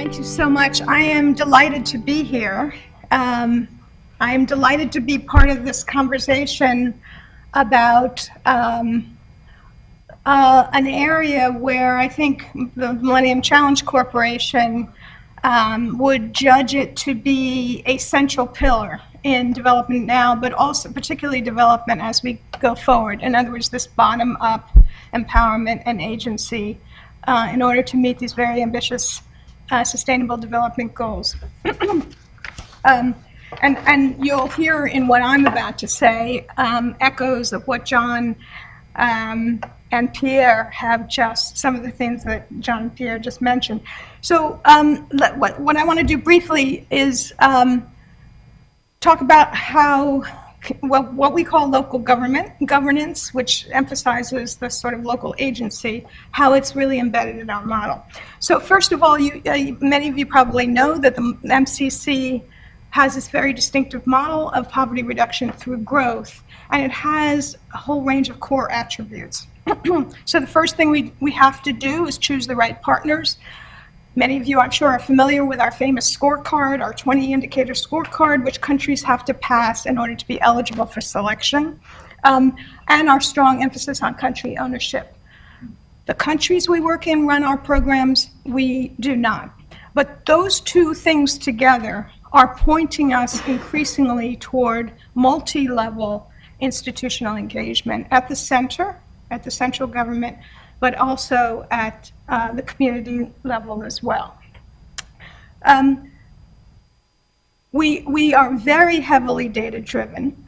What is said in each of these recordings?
Thank you so much. I am delighted to be here. I am delighted to be part of this conversation about an area where I think the Millennium Challenge Corporation would judge it to be a central pillar in development now, but also particularly development as we go forward. In other words, this bottom-up empowerment and agency in order to meet these very ambitious sustainable development goals. And you'll hear in what I'm about to say echoes of what John and Pierre have just, some of the things that John and Pierre just mentioned. So what I want to do briefly is talk about how, what we call local governance, which emphasizes the sort of local agency, how it's really embedded in our model. So first of all, many of you probably know that the MCC has this very distinctive model of poverty reduction through growth, and it has a whole range of core attributes. So the first thing we have to do is choose the right partners. Many of you, I'm sure, are familiar with our famous scorecard, our 20-indicator scorecard, which countries have to pass in order to be eligible for selection, and our strong emphasis on country ownership. The countries we work in run our programs, we do not. But those two things together are pointing us increasingly toward multi-level institutional engagement at the center, at the central government, but also at the community level as well. We are very heavily data-driven.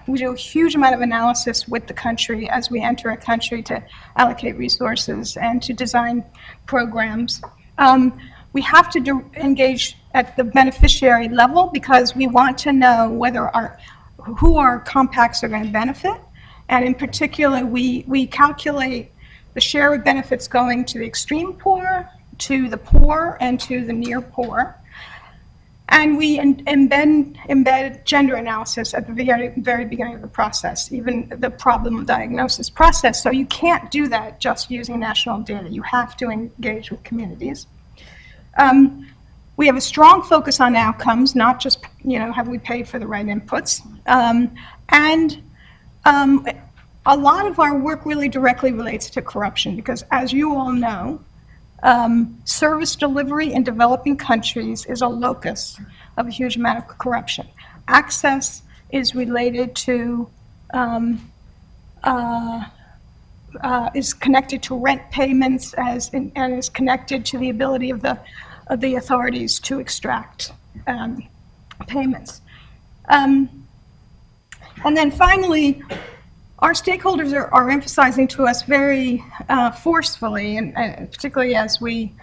We do a huge amount of analysis with the country as we enter a country to allocate resources and to design programs. We have to engage at the beneficiary level because we want to know whether who our compacts are going to benefit. And in particular, we calculate the share of benefits going to the extreme poor, to the poor, and to the near poor. And we embed gender analysis at the very beginning of the process, even the problem diagnosis process. So you can't do that just using national data. You have to engage with communities. We have a strong focus on outcomes, not just, have we paid for the right inputs. A lot of our work really directly relates to corruption because, as you all know, service delivery in developing countries is a locus of a huge amount of corruption. Access is related to, is connected to rent payments and is connected to the ability of the authorities to extract payments. And then finally, our stakeholders are emphasizing to us very forcefully, and particularly as we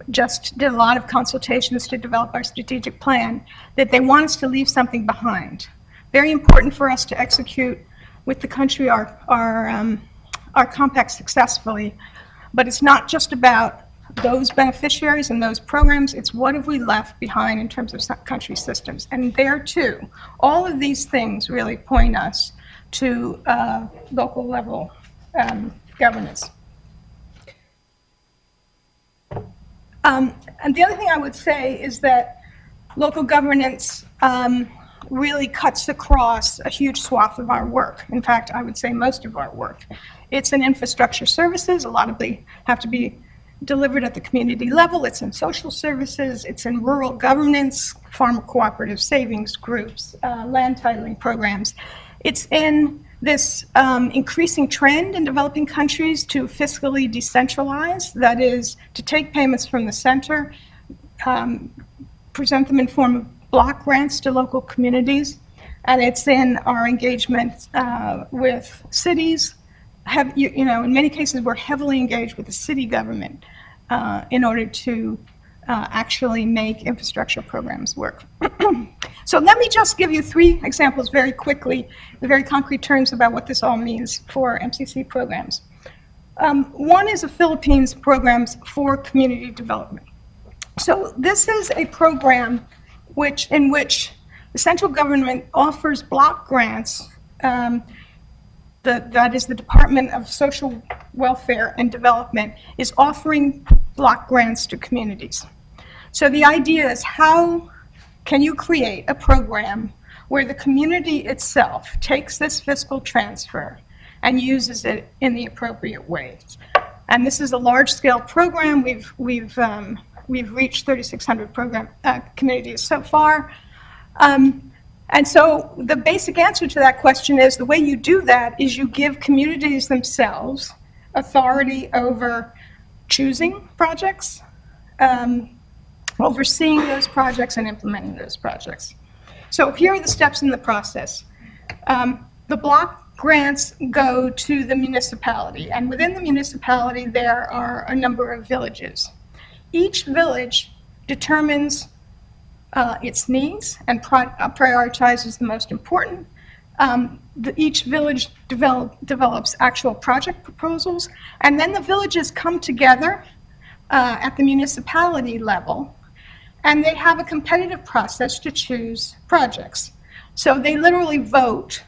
just did a lot of consultations to develop our strategic plan, that they want us to leave something behind. Very important for us to execute with the country our compact successfully, but it's not just about those beneficiaries and those programs, it's what have we left behind in terms of country systems. And there too, all of these things really point us to local level governance. And the other thing I would say is that local governance really cuts across a huge swath of our work. In fact, I would say most of our work. It's in infrastructure services. A lot of them have to be delivered at the community level. It's in social services. It's in rural governance, farmer cooperative savings groups, land titling programs. It's in this increasing trend in developing countries to fiscally decentralize, that is, to take payments from the center, present them in form of block grants to local communities, and it's in our engagement with cities. In many cases, we're heavily engaged with the city government in order to actually make infrastructure programs work. So let me just give you 3 examples very quickly, in very concrete terms about what this all means for MCC programs. One is the Philippines programs for community development. So this is a program in which the central government offers block grants. That is the Department of Social Welfare and Development is offering block grants to communities. So the idea is, how can you create a program where the community itself takes this fiscal transfer and uses it in the appropriate ways? And this is a large-scale program. We've reached 3,600 program communities so far. And so the basic answer to that question is, the way you do that is you give communities themselves authority over choosing projects, overseeing those projects, and implementing those projects. So here are the steps in the process. The block grants go to the municipality, and within the municipality there are a number of villages. Each village determines its needs and prioritizes the most important. Each village develops actual project proposals, and then the villages come together at the municipality level, and they have a competitive process to choose projects. So they literally vote,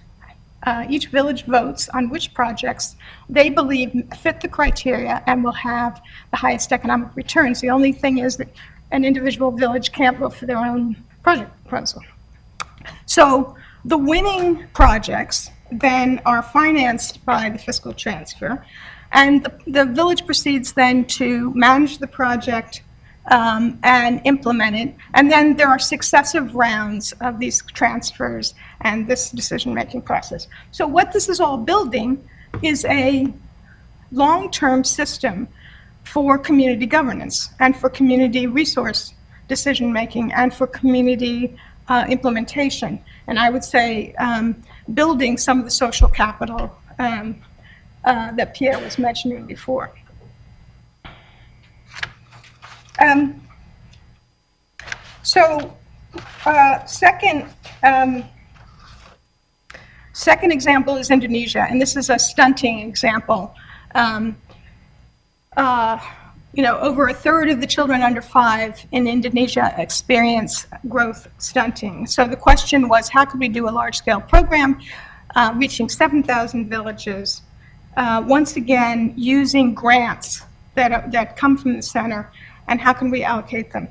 each village votes on which projects they believe fit the criteria and will have the highest economic returns. The only thing is that an individual village can't vote for their own project proposal. So the winning projects then are financed by the fiscal transfer, and the village proceeds then to manage the project and implement it. And then there are successive rounds of these transfers and this decision-making process. So what this is all building is a long-term system for community governance and for community resource decision-making and for community implementation. And I would say building some of the social capital that Pierre was mentioning before. Second example is Indonesia, and this is a stunting example. Over a third of the children under 5 in Indonesia experience growth stunting. So the question was, how could we do a large-scale program reaching 7,000 villages, once again using grants that come from the center, and how can we allocate them?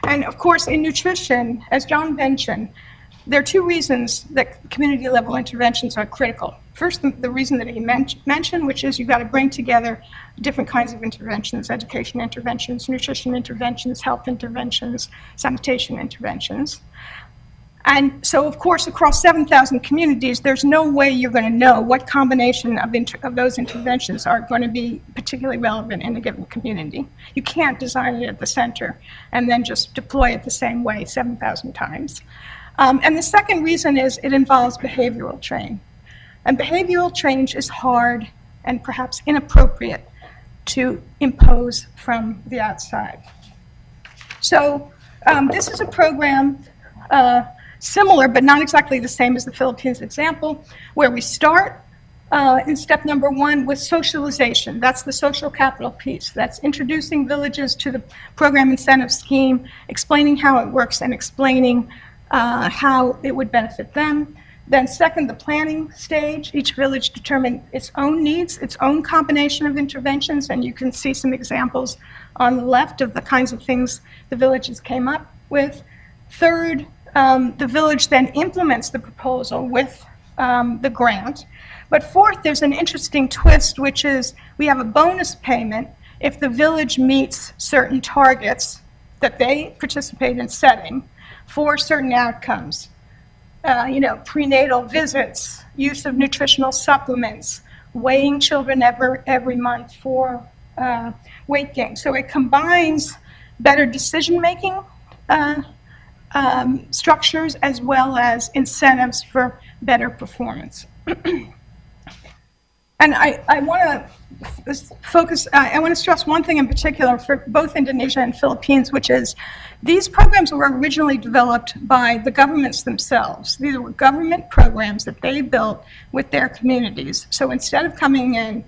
And of course, in nutrition, as John mentioned, there are 2 reasons that community-level interventions are critical. First, the reason that he mentioned, which is you've got to bring together different kinds of interventions: education interventions, nutrition interventions, health interventions, sanitation interventions. And so, of course, across 7,000 communities, there's no way you're going to know what combination of those interventions are going to be particularly relevant in a given community. You can't design it at the center and then just deploy it the same way 7,000 times. And the second reason is it involves behavioral change. And behavioral change is hard and perhaps inappropriate to impose from the outside. So this is a program similar, but not exactly the same as the Philippines example, where we start in step number 1 with socialization. That's the social capital piece. That's introducing villages to the program incentive scheme, explaining how it works, and explaining how it would benefit them. Then second, the planning stage. Each village determined its own needs, its own combination of interventions, and you can see some examples on the left of the kinds of things the villages came up with. Third, the village then implements the proposal with the grant. But fourth, there's an interesting twist, which is we have a bonus payment if the village meets certain targets that they participate in setting for certain outcomes. Prenatal visits, use of nutritional supplements, weighing children every month for weight gain. So it combines better decision-making structures as well as incentives for better performance. And I want to focus, I want to stress one thing in particular for both Indonesia and Philippines, which is these programs were originally developed by the governments themselves. These were government programs that they built with their communities. So instead of coming in,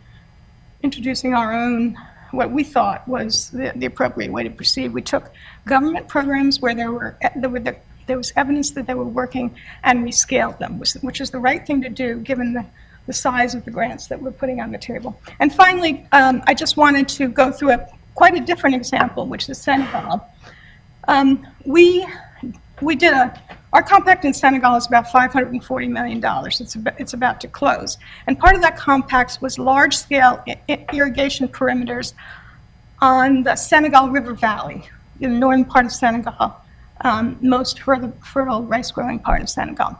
introducing our own, what we thought was the appropriate way to proceed, we took government programs where there was evidence that they were working, and we scaled them, which is the right thing to do given the size of the grants that we're putting on the table. And finally, I just wanted to go through quite a different example, which is Senegal. We did our compact in Senegal is about $540 million. It's about to close. And part of that compact was large-scale irrigation perimeters on the Senegal River Valley, in the northern part of Senegal, most fertile rice-growing part of Senegal.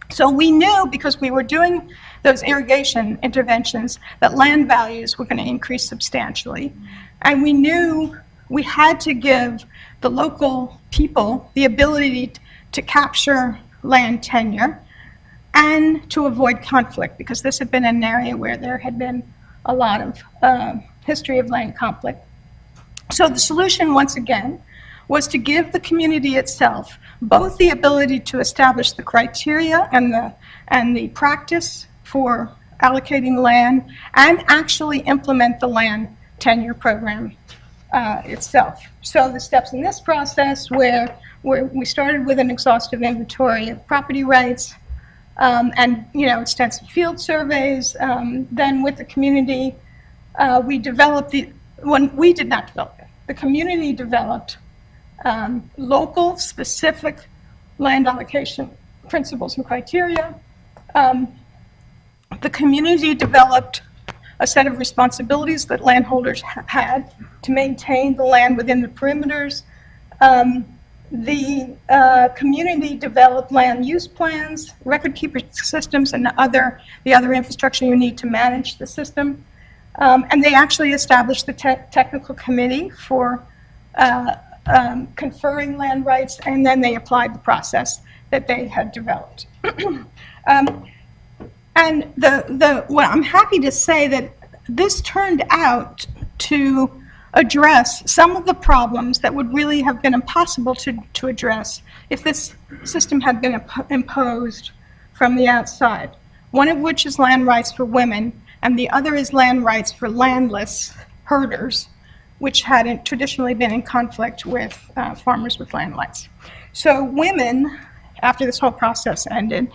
So we knew, because we were doing those irrigation interventions, that land values were going to increase substantially. And we knew we had to give the local people the ability to capture land tenure and to avoid conflict, because this had been an area where there had been a lot of history of land conflict. So the solution, once again, was to give the community itself both the ability to establish the criteria and the practice for allocating land, and actually implement the land tenure program itself. So the steps in this process, where we started with an exhaustive inventory of property rights, and extensive field surveys. Then with the community, we developed we did not develop it. The community developed local specific land allocation principles and criteria. The community developed a set of responsibilities that landholders had to maintain the land within the perimeters. The community developed land use plans, record keeper systems, and the other infrastructure you need to manage the system. And they actually established the technical committee for conferring land rights, and then they applied the process that they had developed. And well, I'm happy to say that this turned out to address some of the problems that would really have been impossible to address if this system had been imposed from the outside. One of which is land rights for women, and the other is land rights for landless herders, which had traditionally been in conflict with farmers with land rights. So women, after this whole process ended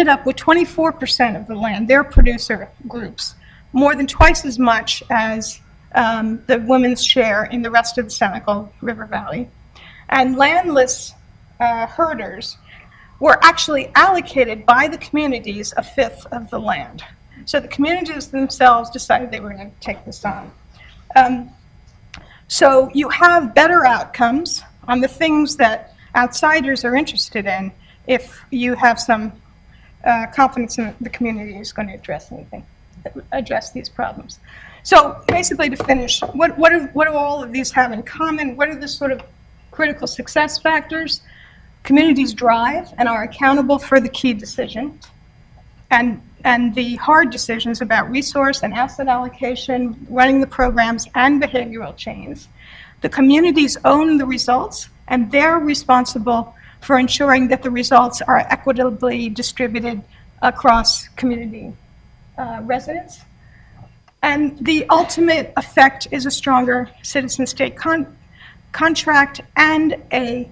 up with 24% of the land, their producer groups, more than twice as much as the women's share in the rest of the Senegal River Valley. And landless herders were actually allocated by the communities a fifth of the land. So the communities themselves decided they were going to take this on. So you have better outcomes on the things that outsiders are interested in if you have some confidence in the community is going to address these problems. So basically, to finish, what do all of these have in common? What are the sort of critical success factors? Communities drive and are accountable for the key decision, and the hard decisions about resource and asset allocation, running the programs, and behavioral change. The communities own the results, and they're responsible for ensuring that the results are equitably distributed across community residents. And the ultimate effect is a stronger citizen-state contract and a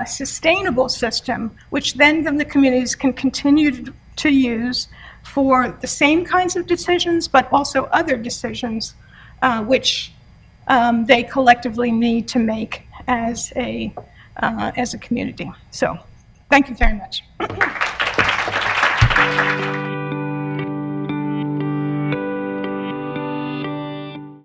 sustainable system, which then the communities can continue to use for the same kinds of decisions, but also other decisions which they collectively need to make as a community. So, thank you very much.